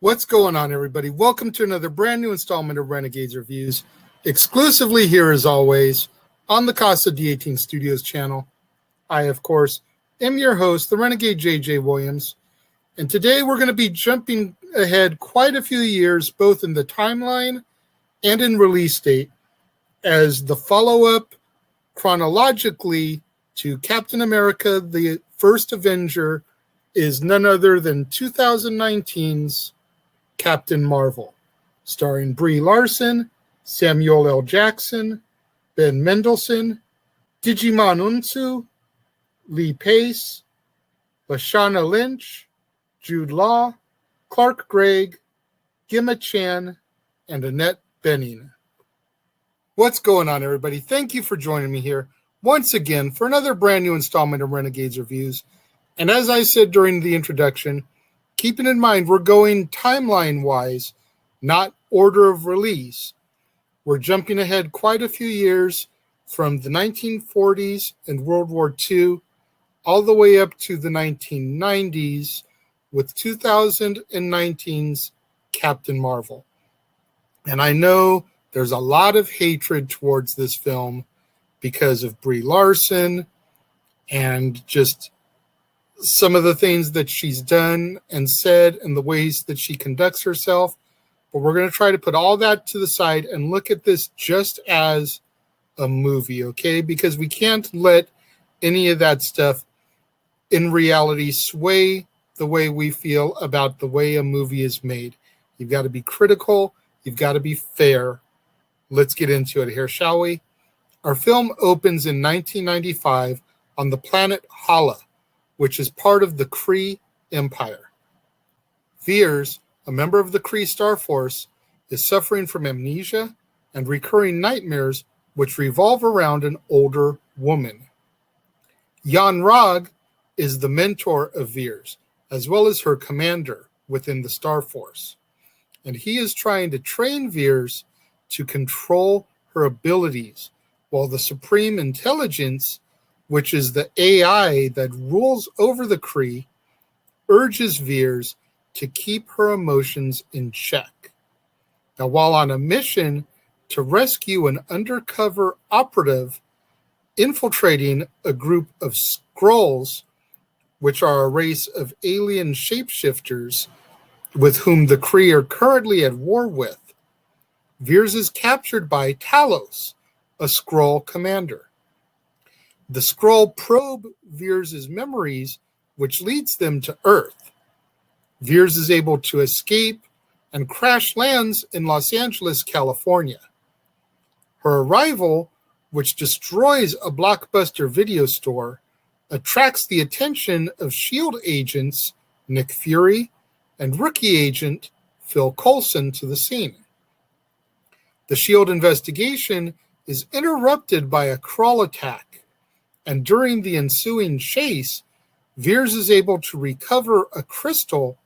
What's going on, everybody? Welcome to another brand new installment of Renegades Reviews, exclusively here as always on the Casa D18 Studios channel. I, of course, am your host, the Renegade JJ Williams, and today we're going to be jumping ahead quite a few years, both in the timeline and in release date, as the follow-up chronologically to Captain America, the First Avenger, is none other than 2019's Captain Marvel, starring Brie Larson, Samuel L. Jackson, Ben Mendelsohn, Digimon Unsu, Lee Pace, Lashana Lynch, Jude Law, Clark Gregg, Gemma Chan, and Annette Bening. What's going on, everybody? Thank you for joining me here once again for another brand new installment of Renegades Reviews. And as I said during the introduction, keeping in mind we're going timeline-wise, not order of release. We're jumping ahead quite a few years from the 1940s and World War II all the way up to the 1990s with 2019's Captain Marvel. And I know there's a lot of hatred towards this film because of Brie Larson and just some of the things that she's done and said and the ways that she conducts herself. But we're going to try to put all that to the side and look at this just as a movie, okay? Because we can't let any of that stuff in reality sway the way we feel about the way a movie is made. You've got to be critical. You've got to be fair. Let's get into it here, shall we? Our film opens in 1995 on the planet Hala, which is part of the Kree Empire. Veers, a member of the Kree Star Force, is suffering from amnesia and recurring nightmares which revolve around an older woman. Jan Rog is the mentor of Veers, as well as her commander within the Star Force. And he is trying to train Veers to control her abilities, while the Supreme Intelligence, which is the AI that rules over the Kree, urges Veers to keep her emotions in check. Now, while on a mission to rescue an undercover operative infiltrating a group of Skrulls, which are a race of alien shapeshifters with whom the Kree are currently at war with, Veers is captured by Talos, a Skrull commander. The Skrull probe Veers' memories, which leads them to Earth. Veers is able to escape and crash lands in Los Angeles, California. Her arrival, which destroys a Blockbuster video store, attracts the attention of S.H.I.E.L.D. agents Nick Fury and rookie agent Phil Coulson to the scene. The S.H.I.E.L.D. investigation is interrupted by a Skrull attack, and during the ensuing chase, Veers is able to recover a crystal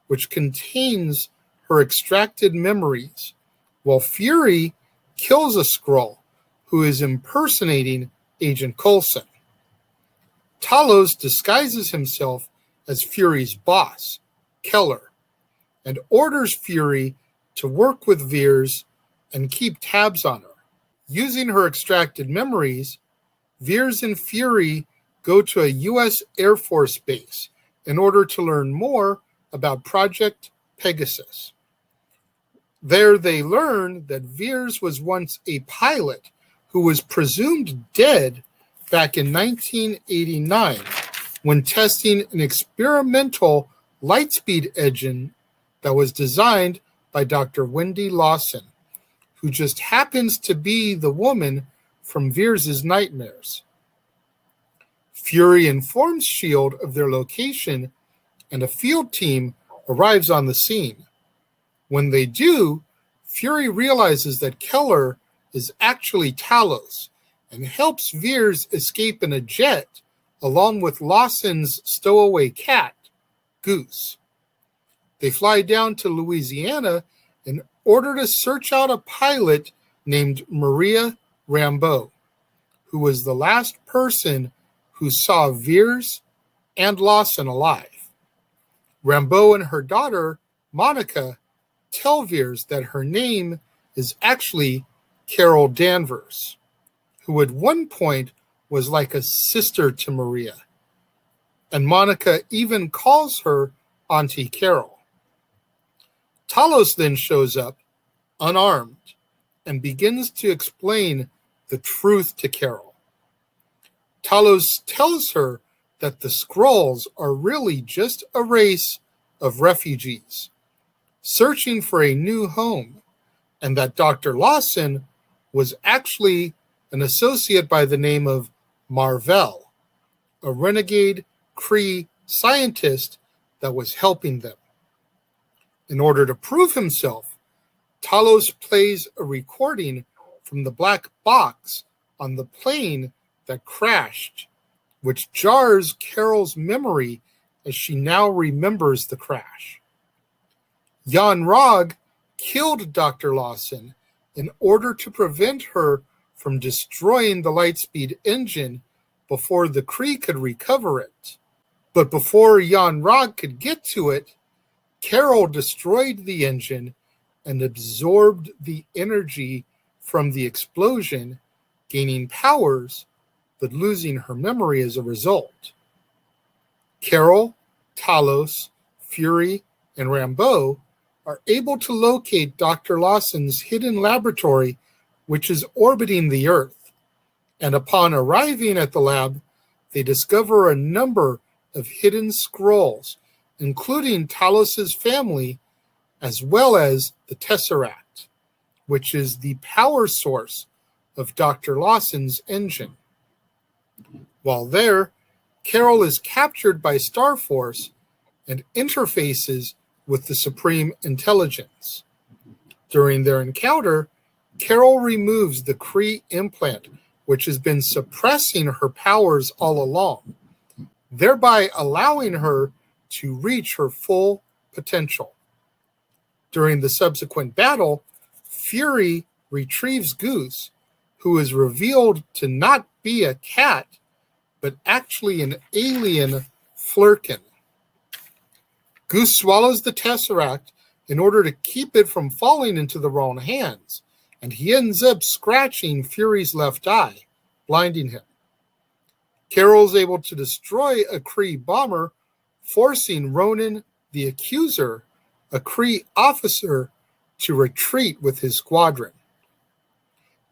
which contains her extracted memories, while Fury kills a Skrull who is impersonating Agent Coulson. Talos disguises himself as Fury's boss, Keller, and orders Fury to work with Veers and keep tabs on her. Using her extracted memories, Veers and Fury go to a U.S. Air Force base in order to learn more about Project Pegasus. There they learn that Veers was once a pilot who was presumed dead back in 1989 when testing an experimental lightspeed engine that was designed by Dr. Wendy Lawson, who just happens to be the woman from Veers' nightmares. Fury informs S.H.I.E.L.D. of their location, and a field team arrives on the scene. When they do, Fury realizes that Keller is actually Talos and helps Veers escape in a jet along with Lawson's stowaway cat, Goose. They fly down to Louisiana in order to search out a pilot named Maria Rambeau, who was the last person who saw Veers and Lawson alive. Rambeau and her daughter, Monica tells that her name is actually Carol Danvers, who at one point was like a sister to Maria. And Monica even calls her Auntie Carol. Talos then shows up, unarmed, and begins to explain the truth to Carol. Talos tells her that the Skrulls are really just a race of refugees searching for a new home, and that Dr. Lawson was actually an associate by the name of Marvell, a renegade Kree scientist that was helping them. In order to prove himself, Talos plays a recording from the black box on the plane that crashed, which jars Carol's memory as she now remembers the crash. Jan Rog killed Dr. Lawson in order to prevent her from destroying the Lightspeed engine before the Kree could recover it. But before Jan Rog could get to it, Carol destroyed the engine and absorbed the energy from the explosion, gaining powers, but losing her memory as a result. Carol, Talos, Fury, and Rambeau are able to locate Dr. Lawson's hidden laboratory, which is orbiting the Earth. And upon arriving at the lab, they discover a number of hidden Skrulls, including Talos's family, as well as the Tesseract, which is the power source of Dr. Lawson's engine. While there, Carol is captured by Starforce and interfaces with the Supreme Intelligence. During their encounter, Carol removes the Kree implant, which has been suppressing her powers all along, thereby allowing her to reach her full potential. During the subsequent battle, Fury retrieves Goose, who is revealed to not be a cat, but actually an alien Flurkin. Goose swallows the Tesseract in order to keep it from falling into the wrong hands, and he ends up scratching Fury's left eye, blinding him. Carol is able to destroy a Kree bomber, forcing Ronan the Accuser, a Kree officer, to retreat with his squadron.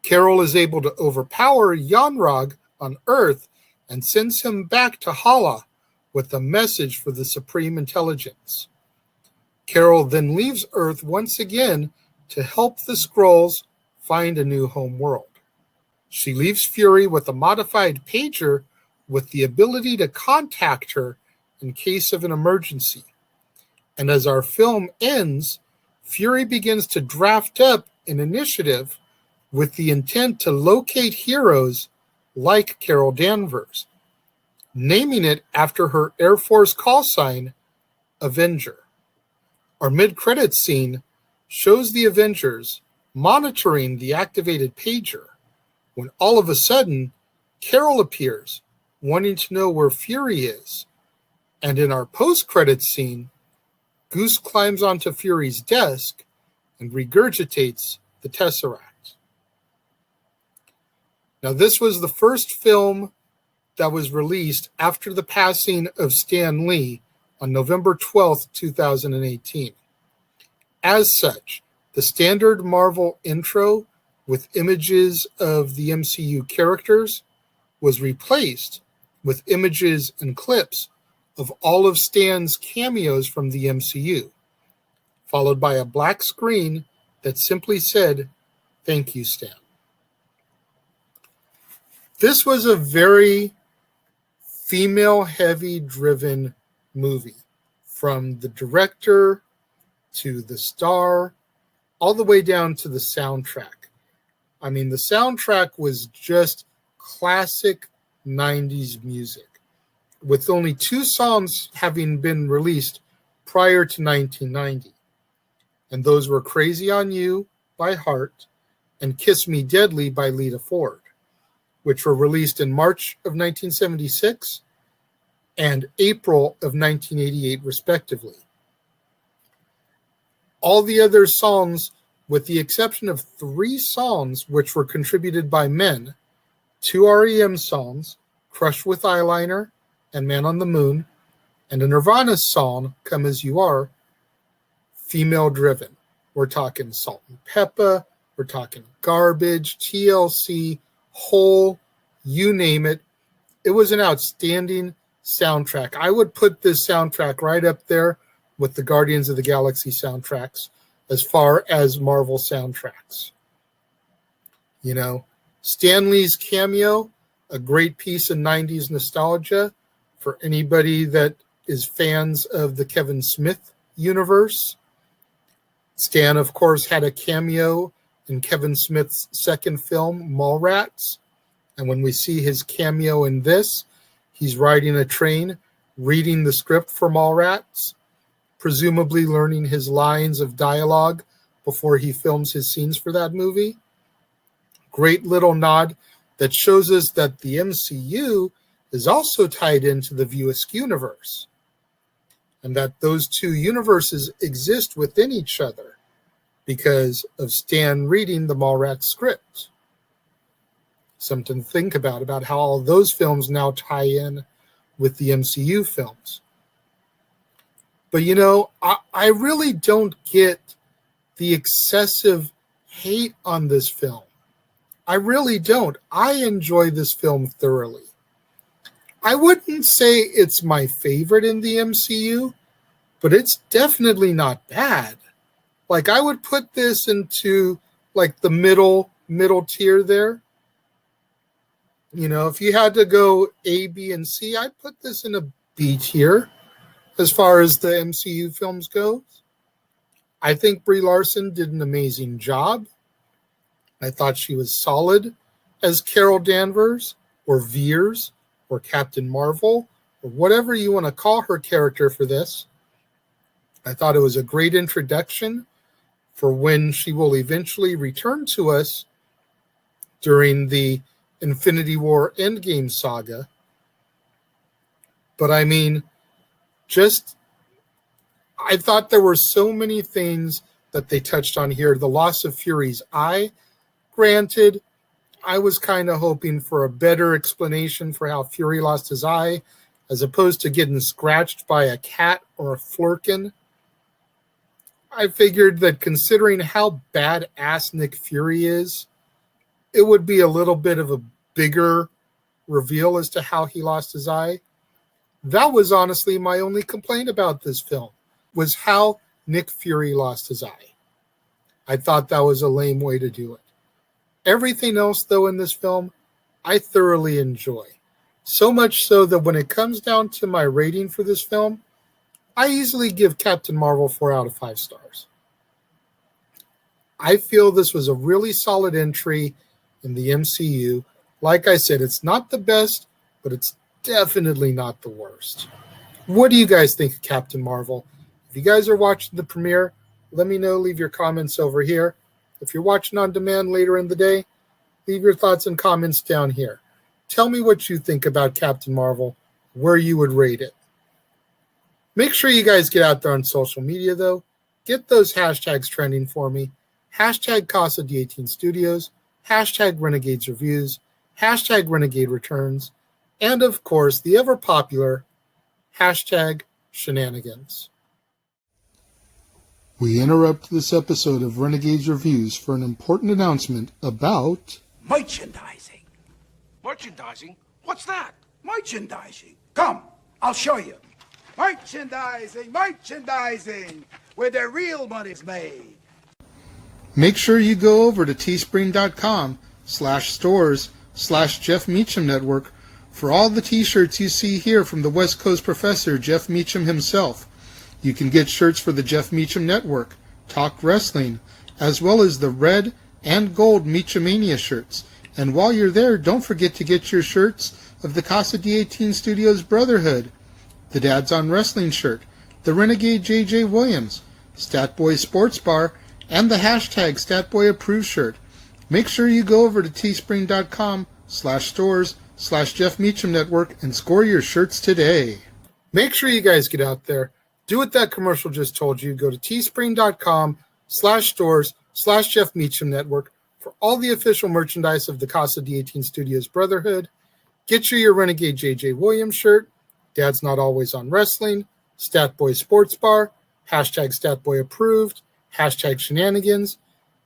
Carol is able to overpower Yanrog on Earth and sends him back to Hala with a message for the Supreme Intelligence. Carol then leaves Earth once again to help the Skrulls find a new home world. She leaves Fury with a modified pager with the ability to contact her in case of an emergency. And as our film ends, Fury begins to draft up an initiative with the intent to locate heroes like Carol Danvers, naming it after her Air Force call sign, Avenger. Our mid-credits scene shows the Avengers monitoring the activated pager when all of a sudden Carol appears, wanting to know where Fury is. And in our post-credits scene, Goose climbs onto Fury's desk and regurgitates the Tesseract. Now, this was the first film that was released after the passing of Stan Lee on November 12th, 2018. As such, the standard Marvel intro with images of the MCU characters was replaced with images and clips of all of Stan's cameos from the MCU, followed by a black screen that simply said, "Thank you, Stan." This was a very female-heavy driven movie, from the director to the star, all the way down to the soundtrack. I mean, the soundtrack was just classic 90s music, with only 2 songs having been released prior to 1990. And those were Crazy on You by Heart and Kiss Me Deadly by Lita Ford, which were released in March of 1976 and April of 1988, respectively. All the other songs, with the exception of 3 songs which were contributed by men, 2 REM songs, Crush with Eyeliner and Man on the Moon, and a Nirvana song, Come As You Are, female driven. We're talking Salt and Peppa, we're talking Garbage, TLC, Hole, you name it. It was an outstanding soundtrack. I would put this soundtrack right up there with the Guardians of the Galaxy soundtracks as far as Marvel soundtracks. You know, Stan Lee's cameo, a great piece of 90s nostalgia for anybody that is fans of the Kevin Smith universe. Stan, of course, had a cameo in Kevin Smith's second film, Mallrats. And when we see his cameo in this, he's riding a train, reading the script for Mallrats, presumably learning his lines of dialogue before he films his scenes for that movie. Great little nod that shows us that the MCU is also tied into the View Askew universe, and that those 2 universes exist within each other because of Stan reading the Mallrats script. Something to think about how all those films now tie in with the MCU films. But, you know, I really don't get the excessive hate on this film. I really don't. I enjoy this film thoroughly. I wouldn't say it's my favorite in the MCU, but it's definitely not bad. Like, I would put this into, like, the middle tier there. You know, if you had to go A, B, and C, I'd put this in a B tier as far as the MCU films go. I think Brie Larson did an amazing job. I thought she was solid as Carol Danvers or Veers or Captain Marvel or whatever you want to call her character for this. I thought it was a great introduction for when she will eventually return to us during the Infinity War Endgame saga. But I mean, I thought there were so many things that they touched on here. The loss of Fury's eye. Granted, I was kind of hoping for a better explanation for how Fury lost his eye, as opposed to getting scratched by a cat or a flurkin. I figured that considering how badass Nick Fury is, it would be a little bit of a bigger reveal as to how he lost his eye. That was honestly my only complaint about this film, was how Nick Fury lost his eye. I thought that was a lame way to do it. Everything else, though, in this film, I thoroughly enjoy. So much so that when it comes down to my rating for this film, I easily give Captain Marvel 4 out of 5 stars. I feel this was a really solid entry in the MCU. Like I said, it's not the best, but it's definitely not the worst. What do you guys think of Captain Marvel? If you guys are watching the premiere, let me know. Leave your comments over here. If you're watching on demand later in the day, leave your thoughts and comments down here. Tell me what you think about Captain Marvel, where you would rate it. Make sure you guys get out there on social media, though. Get those hashtags trending for me. Hashtag Casa D18 Studios, hashtag Renegades Reviews, hashtag Renegade Returns, and of course, the ever popular hashtag Shenanigans. We interrupt this episode of Renegades Reviews for an important announcement about merchandising. Merchandising? What's that? Merchandising. Come, I'll show you. Merchandising, where the real money's made. Make sure you go over to teespring.com/stores/Jeff Meacham Network for all the t-shirts you see here from the West Coast professor, Jeff Meacham himself. You can get shirts for the Jeff Meacham Network, Talk Wrestling, as well as the red and gold Meachamania shirts. And while you're there, don't forget to get your shirts of the Casa D18 Studios Brotherhood, the Dads on Wrestling shirt, the Renegade JJ Williams, Statboy Sports Bar, and the hashtag StatBoyApproved shirt. Make sure you go over to teespring.com/stores/Jeff Meacham Network and score your shirts today. Make sure you guys get out there, Do what that commercial just told you. Go to teespring.com/stores/Jeff Meacham Network for all the official merchandise of the Casa D18 Studios Brotherhood. Get you your Renegade JJ Williams shirt, Dad's Not Always on Wrestling, Statboy Sports Bar, #Statboy Approved, #Shenanigans.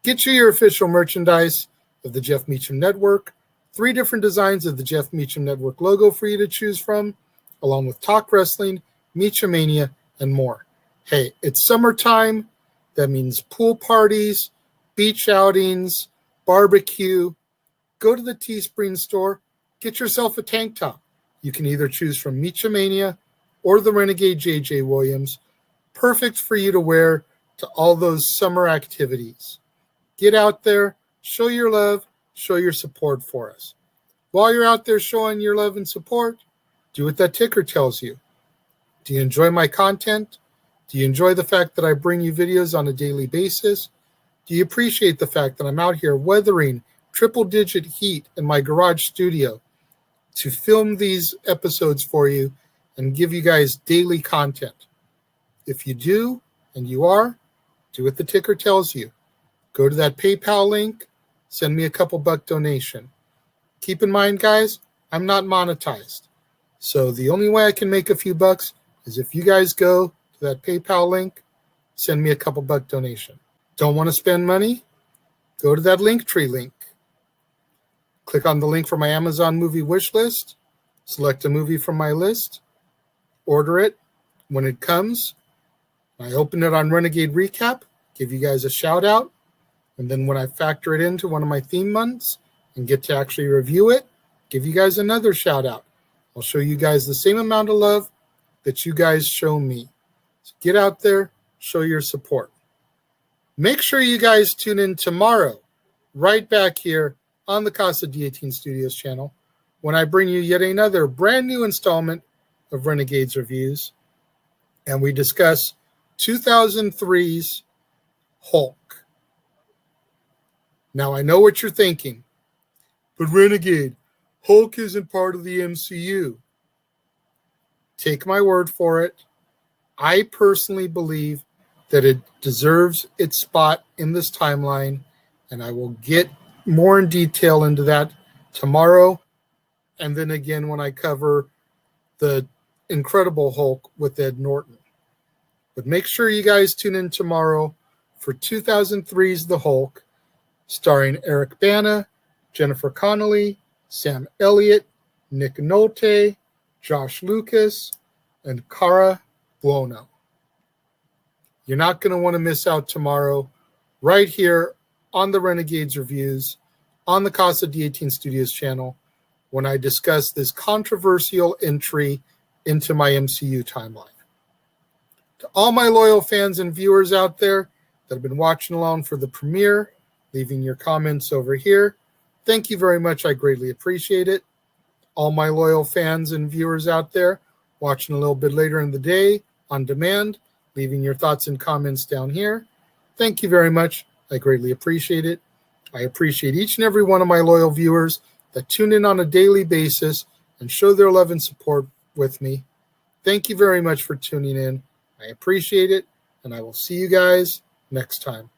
Get you your official merchandise of the Jeff Meacham Network, 3 different designs of the Jeff Meacham Network logo for you to choose from, along with Talk Wrestling, Meachamania, and more. Hey, it's summertime. That means pool parties, beach outings, barbecue. Go to the Teespring store. Get yourself a tank top. You can either choose from Meachamania or the Renegade JJ Williams. Perfect for you to wear to all those summer activities. Get out there, show your love, show your support for us. While you're out there showing your love and support, do what that ticker tells you. Do you enjoy my content? Do you enjoy the fact that I bring you videos on a daily basis? Do you appreciate the fact that I'm out here weathering triple-digit heat in my garage studio to film these episodes for you and give you guys daily content? If you do, and you are, do what the ticker tells you. Go to that PayPal link, send me a couple buck donation. Keep in mind, guys, I'm not monetized. So the only way I can make a few bucks is if you guys go to that PayPal link, send me a couple buck donation. Don't want to spend money? Go to that Linktree link. Click on the link for my Amazon movie wish list. Select a movie from my list. Order it. When it comes, I open it on Renegade Recap, give you guys a shout out. And then when I factor it into one of my theme months and get to actually review it, give you guys another shout out. I'll show you guys the same amount of love that you guys show me. So get out there, show your support. Make sure you guys tune in tomorrow, right back here on the Casa D18 Studios channel, when I bring you yet another brand new installment of Renegades Reviews, and we discuss 2003's Hulk. Now, I know what you're thinking, but Renegade, Hulk isn't part of the MCU. Take my word for it. I personally believe that it deserves its spot in this timeline, and I will get more in detail into that tomorrow, and then again when I cover the Incredible Hulk with Ed Norton. But make sure you guys tune in tomorrow for 2003's The Hulk, starring Eric Bana, Jennifer Connelly, Sam Elliott, Nick Nolte, Josh Lucas, and Cara Buono. You're not going to want to miss out tomorrow, right here on the Renegades Reviews, on the Casa D18 Studios channel, when I discuss this controversial entry into my MCU timeline. To all my loyal fans and viewers out there that have been watching along for the premiere, leaving your comments over here, thank you very much. I greatly appreciate it. All my loyal fans and viewers out there watching a little bit later in the day on demand, leaving your thoughts and comments down here, thank you very much. I greatly appreciate it. I appreciate each and every one of my loyal viewers that tune in on a daily basis and show their love and support with me. Thank you very much for tuning in. I appreciate it, and I will see you guys next time.